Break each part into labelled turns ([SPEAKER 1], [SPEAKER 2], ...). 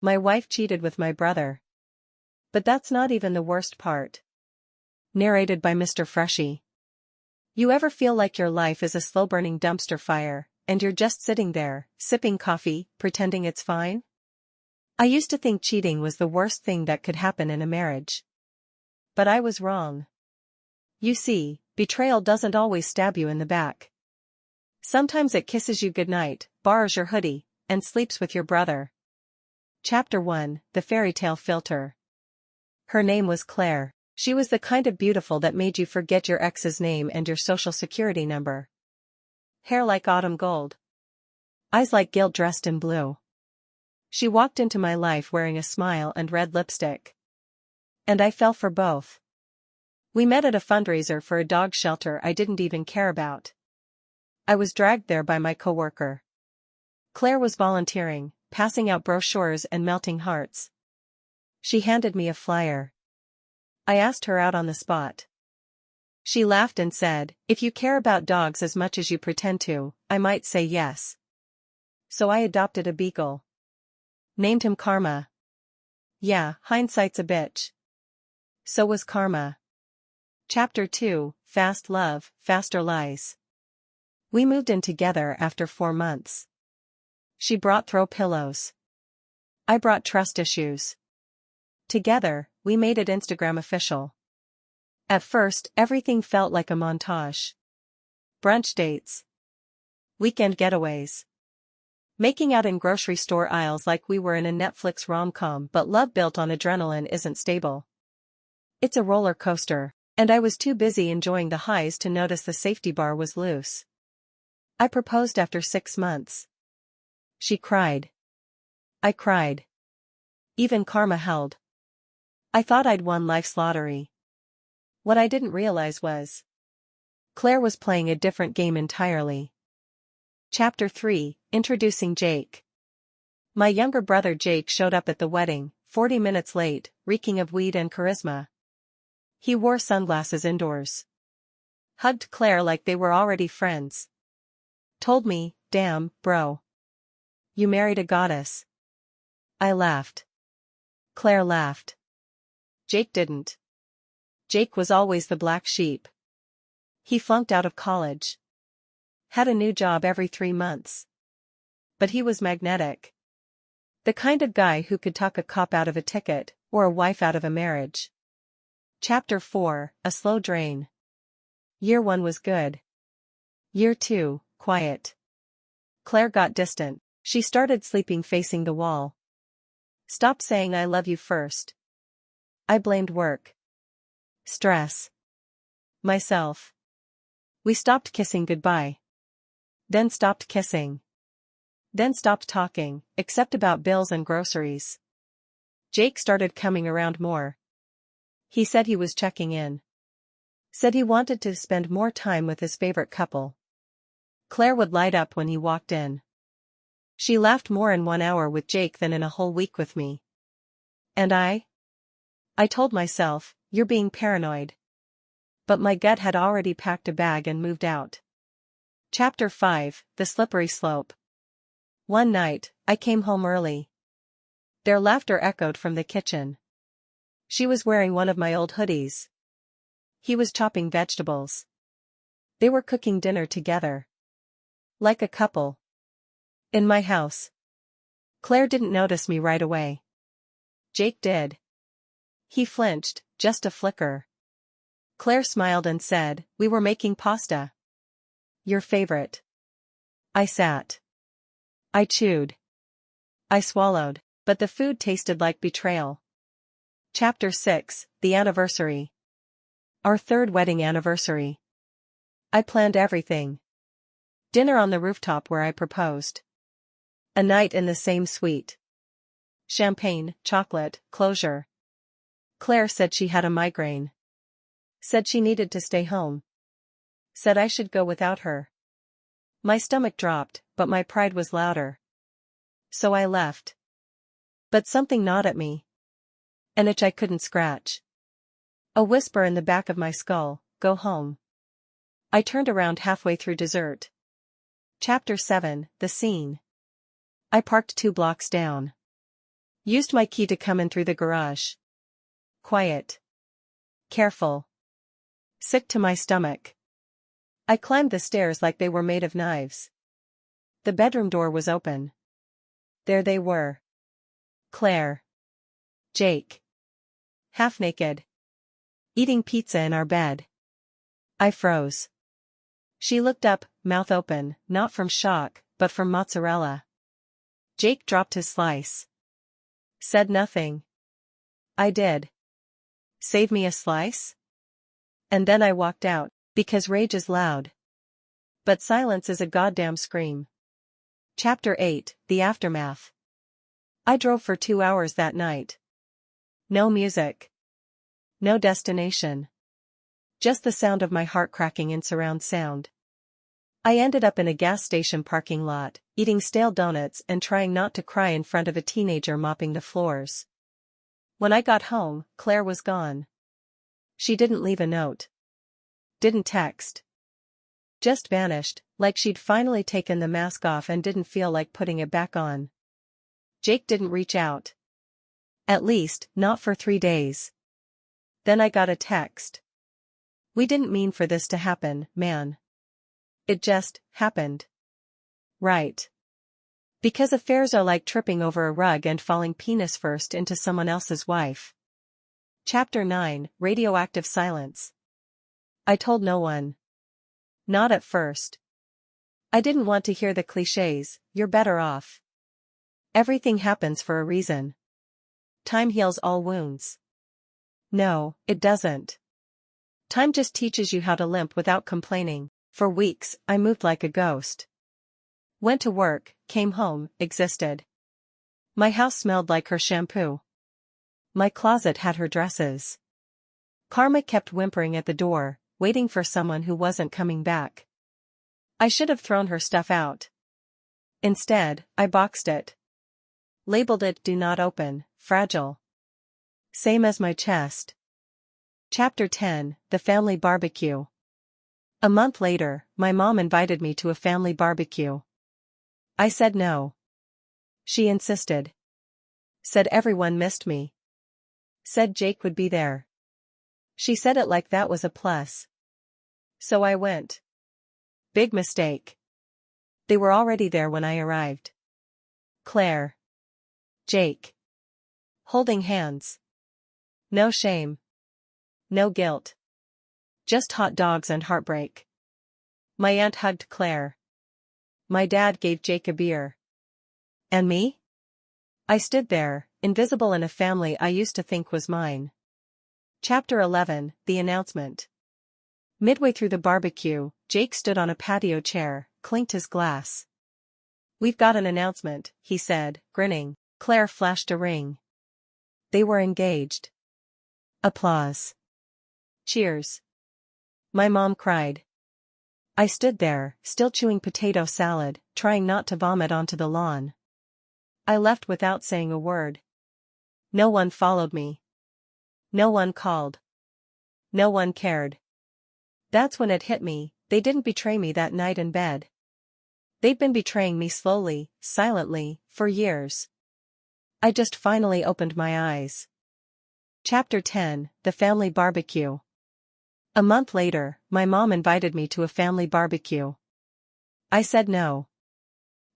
[SPEAKER 1] My wife cheated with my brother. But that's not even the worst part. Narrated by Mr. Freshy. You ever feel like your life is a slow-burning dumpster fire, and you're just sitting there, sipping coffee, pretending it's fine? I used to think cheating was the worst thing that could happen in a marriage. But I was wrong. You see, betrayal doesn't always stab you in the back. Sometimes it kisses you goodnight, borrows your hoodie, and sleeps with your brother. Chapter 1: The Fairy Tale Filter. Her name was Claire. She was the kind of beautiful that made you forget your ex's name and your social security number. Hair like autumn gold. Eyes like guilt dressed in blue. She walked into my life wearing a smile and red lipstick. And I fell for both. We met at a fundraiser for a dog shelter I didn't even care about. I was dragged there by my coworker. Claire was volunteering, passing out brochures and melting hearts. She handed me a flyer. I asked her out on the spot. She laughed and said, "If you care about dogs as much as you pretend to, I might say yes." So I adopted a beagle. Named him Karma. Yeah, hindsight's a bitch. So was Karma. Chapter 2: Fast Love, Faster Lies. We moved in together after 4 months. She brought throw pillows. I brought trust issues. Together, we made it Instagram official. At first, everything felt like a montage. Brunch dates. Weekend getaways. Making out in grocery store aisles like we were in a Netflix rom-com, but love built on adrenaline isn't stable. It's a roller coaster, and I was too busy enjoying the highs to notice the safety bar was loose. I proposed after 6 months. She cried. I cried. Even Karma held. I thought I'd won life's lottery. What I didn't realize was Claire was playing a different game entirely. Chapter 3: Introducing Jake. My younger brother Jake showed up at the wedding, 40 minutes late, reeking of weed and charisma. He wore sunglasses indoors. Hugged Claire like they were already friends. Told me, "Damn, bro. You married a goddess." I laughed. Claire laughed. Jake didn't. Jake was always the black sheep. He flunked out of college. Had a new job every 3 months. But he was magnetic. The kind of guy who could talk a cop out of a ticket, or a wife out of a marriage. Chapter 4: A Slow Drain. Year 1 was good. Year 2, quiet. Claire got distant. She started sleeping facing the wall. Stopped saying "I love you" first. I blamed work. Stress. Myself. We stopped kissing goodbye. Then stopped kissing. Then stopped talking, except about bills and groceries. Jake started coming around more. He said he was checking in. Said he wanted to spend more time with his favorite couple. Claire would light up when he walked in. She laughed more in 1 hour with Jake than in a whole week with me. And I told myself, "You're being paranoid." But my gut had already packed a bag and moved out. Chapter 5: The Slippery Slope. One night, I came home early. Their laughter echoed from the kitchen. She was wearing one of my old hoodies. He was chopping vegetables. They were cooking dinner together. Like a couple. In my house. Claire didn't notice me right away. Jake did. He flinched, just a flicker. Claire smiled and said, "We were making pasta." "Your favorite." I sat. I chewed. I swallowed, but the food tasted like betrayal. Chapter 6: The Anniversary. Our 3rd wedding anniversary. I planned everything. Dinner on the rooftop where I proposed. A night in the same suite. Champagne, chocolate, closure. Claire said she had a migraine. Said she needed to stay home. Said I should go without her. My stomach dropped, but my pride was louder. So I left. But something gnawed at me. An itch I couldn't scratch. A whisper in the back of my skull, "Go home." I turned around halfway through dessert. Chapter 7: The Scene. I parked 2 blocks down. Used my key to come in through the garage. Quiet. Careful. Sick to my stomach. I climbed the stairs like they were made of knives. The bedroom door was open. There they were. Claire. Jake. Half naked. Eating pizza in our bed. I froze. She looked up, mouth open, not from shock, but from mozzarella. Jake dropped his slice. Said nothing. I did. Save me a slice? And then I walked out, because rage is loud. But silence is a goddamn scream. Chapter 8, The Aftermath. I drove for 2 hours that night. No music. No destination. Just the sound of my heart cracking in surround sound. I ended up in a gas station parking lot, eating stale donuts and trying not to cry in front of a teenager mopping the floors. When I got home, Claire was gone. She didn't leave a note. Didn't text. Just vanished, like she'd finally taken the mask off and didn't feel like putting it back on. Jake didn't reach out. At least, not for 3 days. Then I got a text. We didn't mean for this to happen, man. It just happened. Right. Because affairs are like tripping over a rug and falling penis first into someone else's wife. Chapter 9, Radioactive Silence. I told no one. Not at first. I didn't want to hear the clichés, you're better off. Everything happens for a reason. Time heals all wounds. No, it doesn't. Time just teaches you how to limp without complaining. For weeks, I moved like a ghost. Went to work, came home, existed. My house smelled like her shampoo. My closet had her dresses. Karma kept whimpering at the door, waiting for someone who wasn't coming back. I should have thrown her stuff out. Instead, I boxed it. Labeled it Do Not Open, Fragile. Same as my chest. Chapter 10, The Family Barbecue. A month later, my mom invited me to a family barbecue. I said no. She insisted. Said everyone missed me. Said Jake would be there. She said it like that was a plus. So I went. Big mistake. They were already there when I arrived. Claire. Jake. Holding hands. No shame. No guilt. Just hot dogs and heartbreak. My aunt hugged Claire. My dad gave Jake a beer. And me? I stood there, invisible in a family I used to think was mine. Chapter 11, The Announcement. Midway through the barbecue, Jake stood on a patio chair, clinked his glass. We've got an announcement, he said, grinning. Claire flashed a ring. They were engaged. Applause. Cheers. My mom cried. I stood there, still chewing potato salad, trying not to vomit onto the lawn. I left without saying a word. No one followed me. No one called. No one cared. That's when it hit me, they didn't betray me that night in bed. They'd been betraying me slowly, silently, for years. I just finally opened my eyes. Chapter 10, The Family Barbecue. A month later, my mom invited me to a family barbecue. I said no.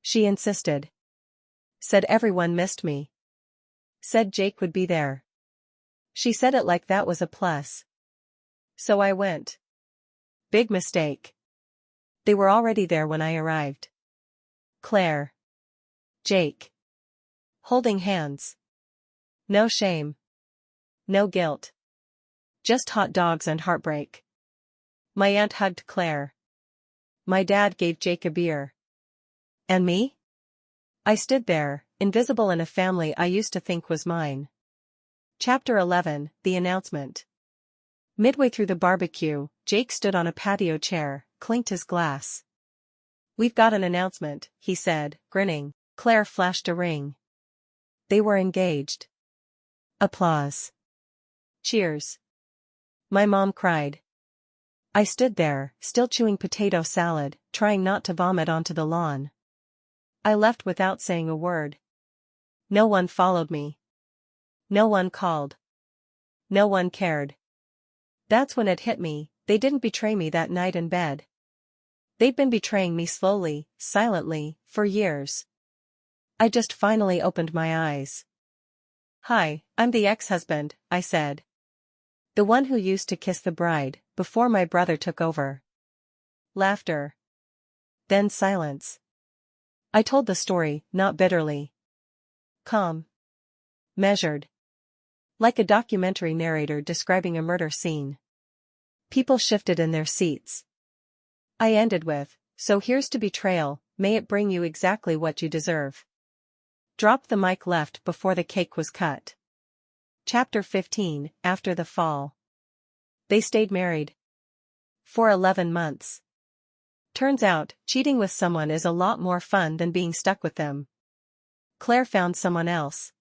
[SPEAKER 1] She insisted. Said everyone missed me. Said Jake would be there. She said it like that was a plus. So I went. Big mistake. They were already there when I arrived. Claire. Jake. Holding hands. No shame. No guilt. Just hot dogs and heartbreak. My aunt hugged Claire. My dad gave Jake a beer. And me? I stood there, invisible in a family I used to think was mine. Chapter 11, The Announcement. Midway through the barbecue, Jake stood on a patio chair, clinked his glass. We've got an announcement, he said, grinning. Claire flashed a ring. They were engaged. Applause. Cheers. My mom cried. I stood there, still chewing potato salad, trying not to vomit onto the lawn. I left without saying a word. No one followed me. No one called. No one cared. That's when it hit me, they didn't betray me that night in bed. They'd been betraying me slowly, silently, for years. I just finally opened my eyes. "Hi, I'm the ex-husband," I said. "The one who used to kiss the bride, before my brother took over." Laughter. Then silence. I told the story, not bitterly. Calm. Measured. Like a documentary narrator describing a murder scene. People shifted in their seats. I ended with, "So here's to betrayal, may it bring you exactly what you deserve." Dropped the mic left before the cake was cut. Chapter 15, After the Fall. They stayed married. For 11 months. Turns out, cheating with someone is a lot more fun than being stuck with them. Claire found someone else.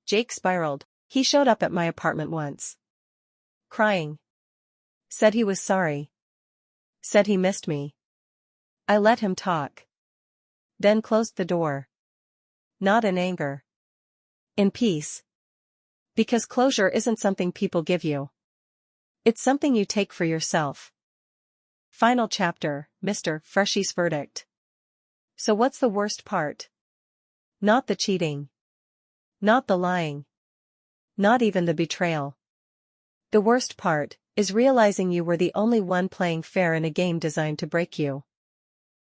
[SPEAKER 1] Jake spiraled. He showed up at my apartment once. Crying. Said he was sorry. Said he missed me. I let him talk. Then closed the door. Not in anger. In peace. Because closure isn't something people give you. It's something you take for yourself. Final chapter, Mr. Freshy's verdict. So what's the worst part? Not the cheating. Not the lying. Not even the betrayal. The worst part is realizing you were the only one playing fair in a game designed to break you.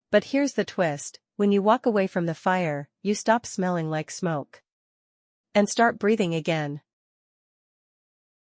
[SPEAKER 1] But here's the twist, when you walk away from the fire, you stop smelling like smoke. And start breathing again.